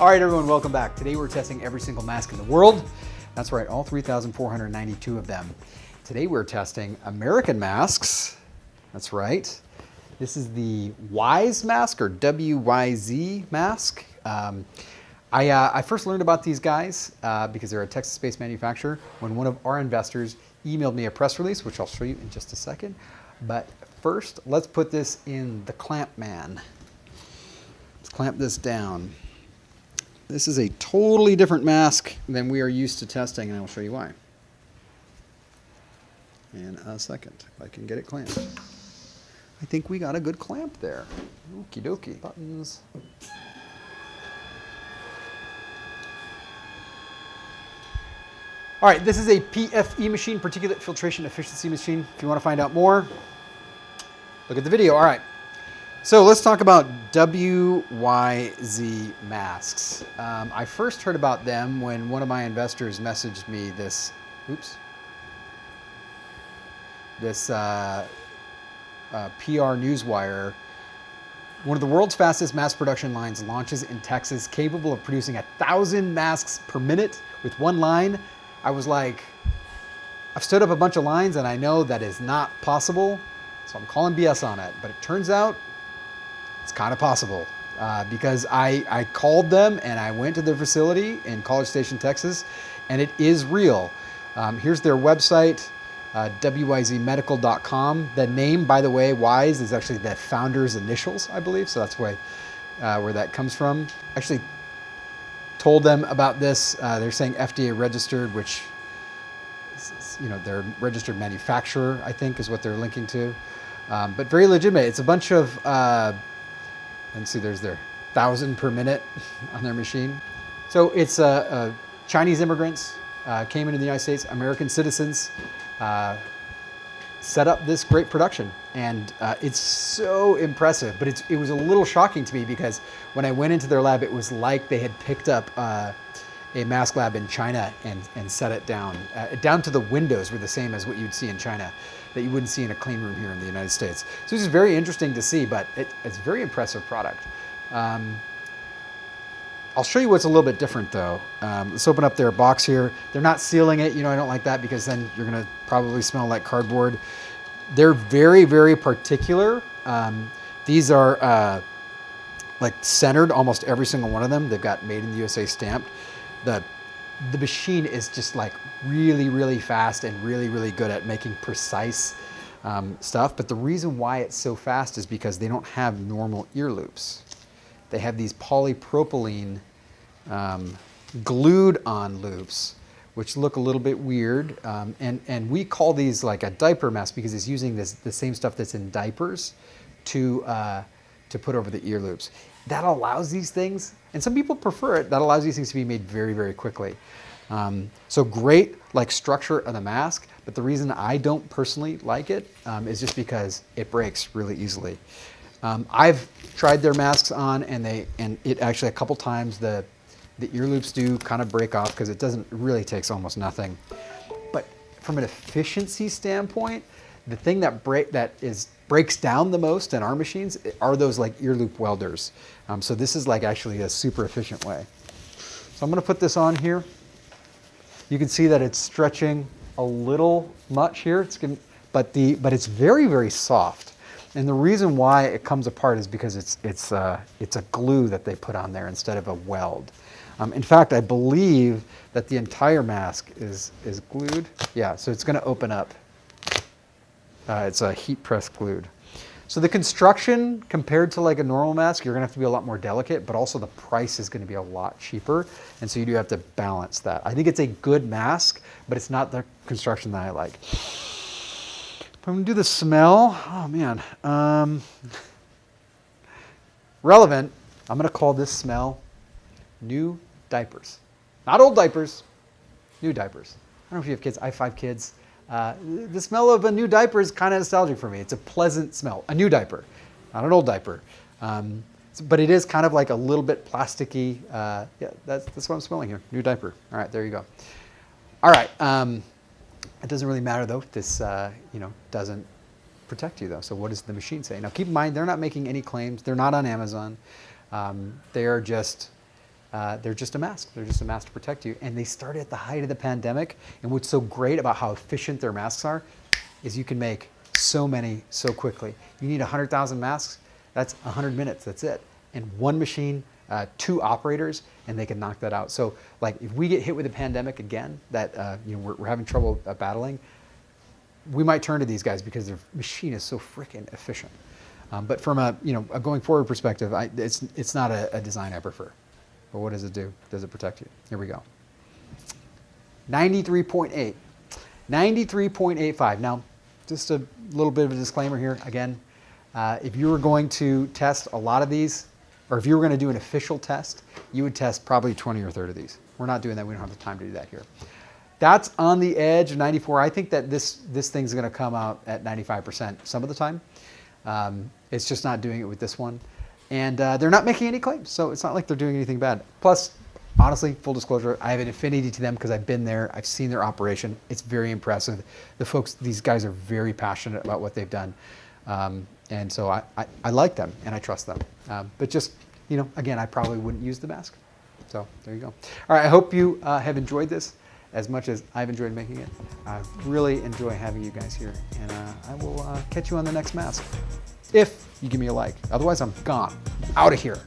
All right, everyone, welcome back. Today we're testing every single mask in the world. That's right, all 3,492 of them. Today we're testing American masks. That's right. This is the WYZ mask, or WYZ mask. I first learned about these guys because they're a Texas-based manufacturer when one of our investors emailed me a press release, which I'll show you in just a second. But first, let's put this in the clamp man. Let's clamp this down. This is a totally different mask than we are used to testing, and I will show you why in a second, if I can get it clamped. I think we got a good clamp there. Okie dokie. Buttons. All right, this is a PFE machine, Particulate Filtration Efficiency Machine. If you want to find out more, look at the video. All right, so let's talk about WYZ masks. I first heard about them when one of my investors messaged me this PR newswire. One of the world's fastest mass production lines launches in Texas, capable of producing 1,000 masks per minute with one line. I was like, I've stood up a bunch of lines and I know that is not possible, so I'm calling BS on it. But it turns out it's kind of possible because I called them and I went to their facility in College Station, Texas, and it is real. Here's their website, wyzmedical.com. The name, by the way, WYZ, is actually the founder's initials, I believe, so that's where that comes from. Actually told them about this. They're saying FDA registered, which is, you know, they're registered manufacturer, I think, is what they're linking to. But very legitimate. It's a bunch of, and see, there's their 1,000 per minute on their machine. So it's Chinese immigrants came into the United States, American citizens, set up this great production. And it's so impressive, but it was a little shocking to me because when I went into their lab, it was like they had picked up a mask lab in China and set it down. Down to the windows were the same as what you'd see in China that you wouldn't see in a clean room here in the United States. So this is very interesting to see, but it's a very impressive product. I'll show you what's a little bit different though. Let's open up their box here. They're not sealing it. You know, I don't like that because then you're gonna probably smell like cardboard. They're very, very particular. These are like centered, almost every single one of them. They've got made in the USA stamped. The machine is just like really, really fast and really, really good at making precise stuff. But the reason why it's so fast is because they don't have normal ear loops. They have these polypropylene glued on loops, which look a little bit weird. And we call these like a diaper mask because it's using the same stuff that's in diapers to put over the ear loops. That allows these things, and some people prefer it, that allows these things to be made very, very quickly. So great like structure of the mask, but the reason I don't personally like it is just because it breaks really easily. I've tried their masks on and it actually a couple times the ear loops do kind of break off because it really takes almost nothing. But from an efficiency standpoint, the thing that breaks down the most in our machines are those like ear loop welders. So this is like actually a super efficient way. So I'm gonna put this on here. You can see that it's stretching a little much here. But it's very, very soft. And the reason why it comes apart is because it's a glue that they put on there instead of a weld. In fact, I believe that the entire mask is glued. Yeah, so it's going to open up. It's a heat press glued. So the construction compared to like a normal mask, you're going to have to be a lot more delicate, but also the price is going to be a lot cheaper. And so you do have to balance that. I think it's a good mask, but it's not the construction that I like. I'm gonna do the smell. Oh man. Relevant. I'm gonna call this smell new diapers. Not old diapers, new diapers. I don't know if you have kids. I have 5 kids. The smell of a new diaper is kind of nostalgic for me. It's a pleasant smell. A new diaper, not an old diaper. But it is kind of like a little bit plasticky. Yeah, that's what I'm smelling here. New diaper. All right, there you go. All right. It doesn't really matter though. This doesn't protect you though. So what does the machine say? Now keep in mind, they're not making any claims. They're not on Amazon. They are just they're just a mask. They're just a mask to protect you. And they started at the height of the pandemic. And what's so great about how efficient their masks are is you can make so many so quickly. You need 100,000 masks, that's 100 minutes, that's it. And one machine, 2 operators, and they can knock that out. So like if we get hit with a pandemic again that we're having trouble battling, we might turn to these guys because their machine is so freaking efficient. But from a going forward perspective, it's not a design I prefer. But what does it do? Does it protect you? Here we go. 93.8, 93.85. Now, just a little bit of a disclaimer here. Again, if you were going to test a lot of these, or if you were going to do an official test, you would test probably 20 or 30 of these. We're not doing that. We don't have the time to do that here. That's on the edge of 94. I think that this thing's going to come out at 95% some of the time. It's just not doing it with this one. And they're not making any claims, so it's not like they're doing anything bad. Plus, honestly, full disclosure, I have an affinity to them because I've been there. I've seen their operation. It's very impressive. The folks, these guys are very passionate about what they've done. And so I like them and I trust them. But just, again, I probably wouldn't use the mask. So there you go. All right, I hope you have enjoyed this as much as I've enjoyed making it. I really enjoy having you guys here. And I will catch you on the next mask, if you give me a like. Otherwise, I'm gone. Out of here.